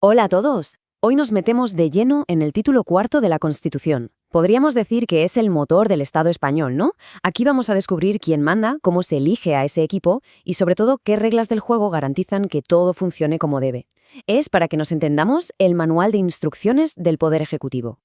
Hola a todos. Hoy nos metemos de lleno en el título cuarto de la Constitución. Podríamos decir que es el motor del Estado español, ¿no? Aquí vamos a descubrir quién manda, cómo se elige a ese equipo y sobre todo qué reglas del juego garantizan que todo funcione como debe. Es, para que nos entendamos, el manual de instrucciones del Poder Ejecutivo.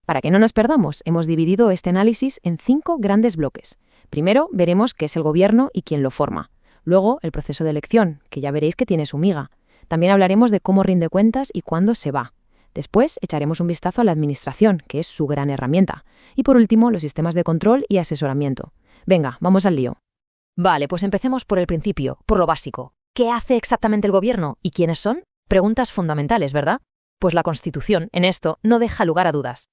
Para que no nos perdamos, hemos dividido este análisis en 5 grandes bloques. Primero, veremos qué es el gobierno y quién lo forma. Luego, el proceso de elección, que ya veréis que tiene su miga. También hablaremos de cómo rinde cuentas y cuándo se va. Después, echaremos un vistazo a la administración, que es su gran herramienta. Y por último, los sistemas de control y asesoramiento. Venga, vamos al lío. Vale, pues empecemos por el principio, por lo básico. ¿Qué hace exactamente el gobierno y quiénes son? Preguntas fundamentales, ¿verdad? Pues la Constitución, en esto, no deja lugar a dudas.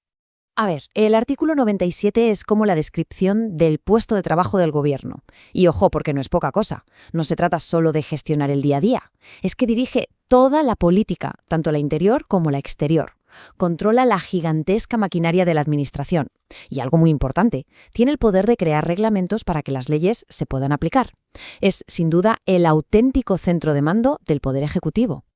A ver, el artículo 97 es como la descripción del puesto de trabajo del gobierno. Y ojo, porque no es poca cosa. No se trata solo de gestionar el día a día. Es que dirige toda la política, tanto la interior como la exterior. Controla la gigantesca maquinaria de la administración. Y algo muy importante, tiene el poder de crear reglamentos para que las leyes se puedan aplicar. Es, sin duda, el auténtico centro de mando del Poder Ejecutivo.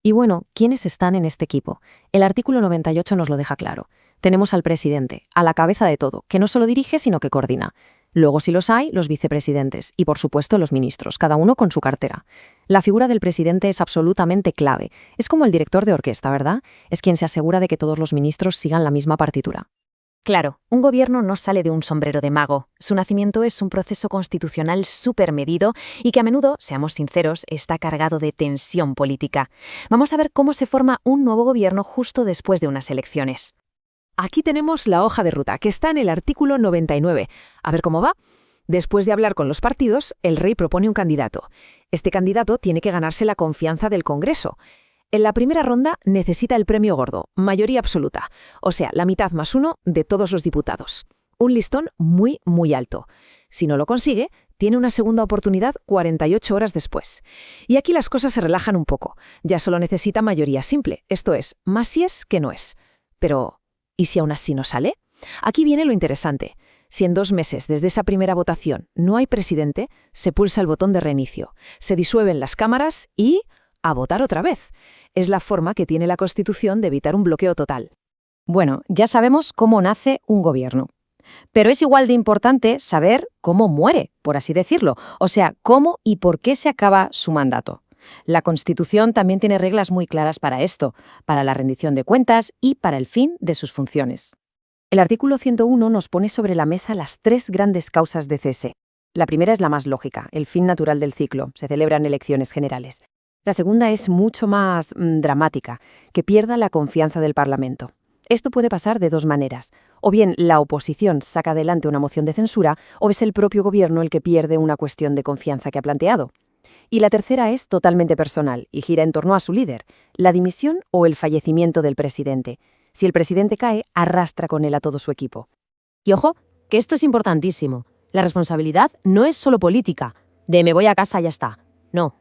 Y bueno, ¿quiénes están en este equipo? El artículo 98 nos lo deja claro. Tenemos al presidente, a la cabeza de todo, que no solo dirige, sino que coordina. Luego, si los hay, los vicepresidentes y, por supuesto, los ministros, cada uno con su cartera. La figura del presidente es absolutamente clave. Es como el director de orquesta, ¿verdad? Es quien se asegura de que todos los ministros sigan la misma partitura. Claro, un gobierno no sale de un sombrero de mago. Su nacimiento es un proceso constitucional súper medido y que a menudo, seamos sinceros, está cargado de tensión política. Vamos a ver cómo se forma un nuevo gobierno justo después de unas elecciones. Aquí tenemos la hoja de ruta, que está en el artículo 99. A ver cómo va. Después de hablar con los partidos, el rey propone un candidato. Este candidato tiene que ganarse la confianza del Congreso. En la primera ronda necesita el premio gordo, mayoría absoluta, o sea, la mitad más uno de todos los diputados. Un listón muy, muy alto. Si no lo consigue, tiene una segunda oportunidad 48 horas después. Y aquí las cosas se relajan un poco. Ya solo necesita mayoría simple, esto es, más si es que no es. Pero, ¿y si aún así no sale? Aquí viene lo interesante. Si en 2 meses desde esa primera votación no hay presidente, se pulsa el botón de reinicio, se disuelven las cámaras y a votar otra vez. Es la forma que tiene la Constitución de evitar un bloqueo total. Bueno, ya sabemos cómo nace un gobierno. Pero es igual de importante saber cómo muere, por así decirlo, o sea, cómo y por qué se acaba su mandato. La Constitución también tiene reglas muy claras para esto, para la rendición de cuentas y para el fin de sus funciones. El artículo 101 nos pone sobre la mesa las 3 grandes causas de cese. La primera es la más lógica, el fin natural del ciclo, se celebran elecciones generales. La segunda es mucho más dramática, que pierda la confianza del Parlamento. Esto puede pasar de 2 maneras. O bien la oposición saca adelante una moción de censura, o es el propio gobierno el que pierde una cuestión de confianza que ha planteado. Y la tercera es totalmente personal y gira en torno a su líder, la dimisión o el fallecimiento del presidente. Si el presidente cae, arrastra con él a todo su equipo. Y ojo, que esto es importantísimo. La responsabilidad no es solo política, de me voy a casa y ya está. No.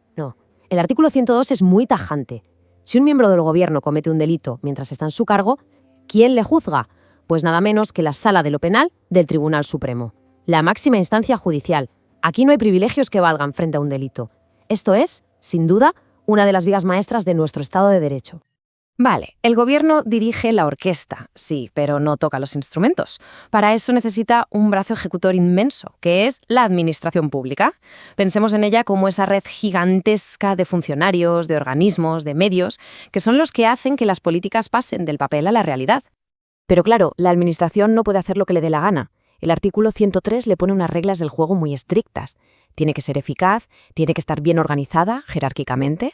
El artículo 102 es muy tajante. Si un miembro del gobierno comete un delito mientras está en su cargo, ¿quién le juzga? Pues nada menos que la Sala de lo Penal del Tribunal Supremo. La máxima instancia judicial. Aquí no hay privilegios que valgan frente a un delito. Esto es, sin duda, una de las vigas maestras de nuestro Estado de Derecho. Vale, el gobierno dirige la orquesta, sí, pero no toca los instrumentos. Para eso necesita un brazo ejecutor inmenso, que es la administración pública. Pensemos en ella como esa red gigantesca de funcionarios, de organismos, de medios, que son los que hacen que las políticas pasen del papel a la realidad. Pero claro, la administración no puede hacer lo que le dé la gana. El artículo 103 le pone unas reglas del juego muy estrictas. Tiene que ser eficaz, tiene que estar bien organizada jerárquicamente,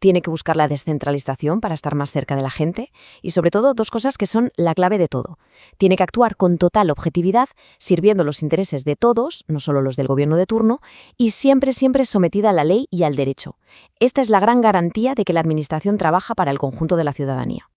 tiene que buscar la descentralización para estar más cerca de la gente y, sobre todo, 2 cosas que son la clave de todo. Tiene que actuar con total objetividad, sirviendo los intereses de todos, no solo los del gobierno de turno, y siempre sometida a la ley y al derecho. Esta es la gran garantía de que la administración trabaja para el conjunto de la ciudadanía.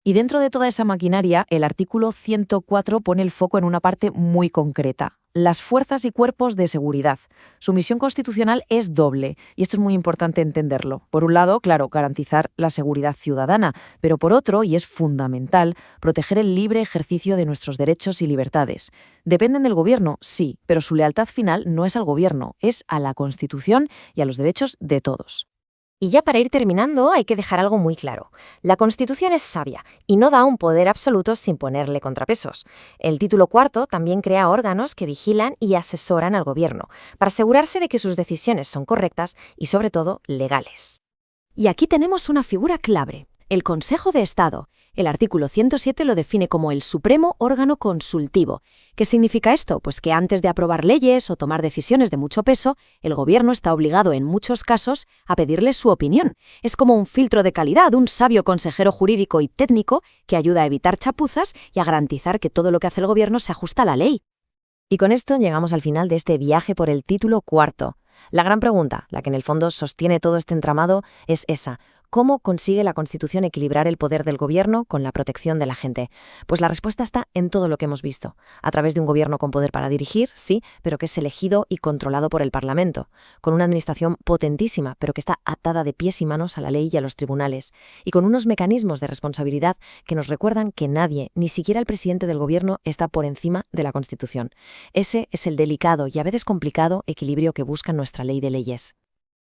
Y dentro de toda esa maquinaria, el artículo 104 pone el foco en una parte muy concreta: las fuerzas y cuerpos de seguridad. Su misión constitucional es doble, y esto es muy importante entenderlo. Por un lado, claro, garantizar la seguridad ciudadana, pero por otro, y es fundamental, proteger el libre ejercicio de nuestros derechos y libertades. Dependen del gobierno, sí, pero su lealtad final no es al gobierno, es a la Constitución y a los derechos de todos. Y ya para ir terminando, hay que dejar algo muy claro. La Constitución es sabia y no da un poder absoluto sin ponerle contrapesos. El título cuarto también crea órganos que vigilan y asesoran al gobierno, para asegurarse de que sus decisiones son correctas y, sobre todo, legales. Y aquí tenemos una figura clave, el Consejo de Estado. El artículo 107 lo define como el supremo órgano consultivo. ¿Qué significa esto? Pues que antes de aprobar leyes o tomar decisiones de mucho peso, el gobierno está obligado en muchos casos a pedirle su opinión. Es como un filtro de calidad, un sabio consejero jurídico y técnico que ayuda a evitar chapuzas y a garantizar que todo lo que hace el gobierno se ajusta a la ley. Y con esto llegamos al final de este viaje por el título cuarto. La gran pregunta, la que en el fondo sostiene todo este entramado, es esa. ¿Cómo consigue la Constitución equilibrar el poder del gobierno con la protección de la gente? Pues la respuesta está en todo lo que hemos visto. A través de un gobierno con poder para dirigir, sí, pero que es elegido y controlado por el Parlamento. Con una administración potentísima, pero que está atada de pies y manos a la ley y a los tribunales. Y con unos mecanismos de responsabilidad que nos recuerdan que nadie, ni siquiera el presidente del gobierno, está por encima de la Constitución. Ese es el delicado y a veces complicado equilibrio que busca nuestra ley de leyes.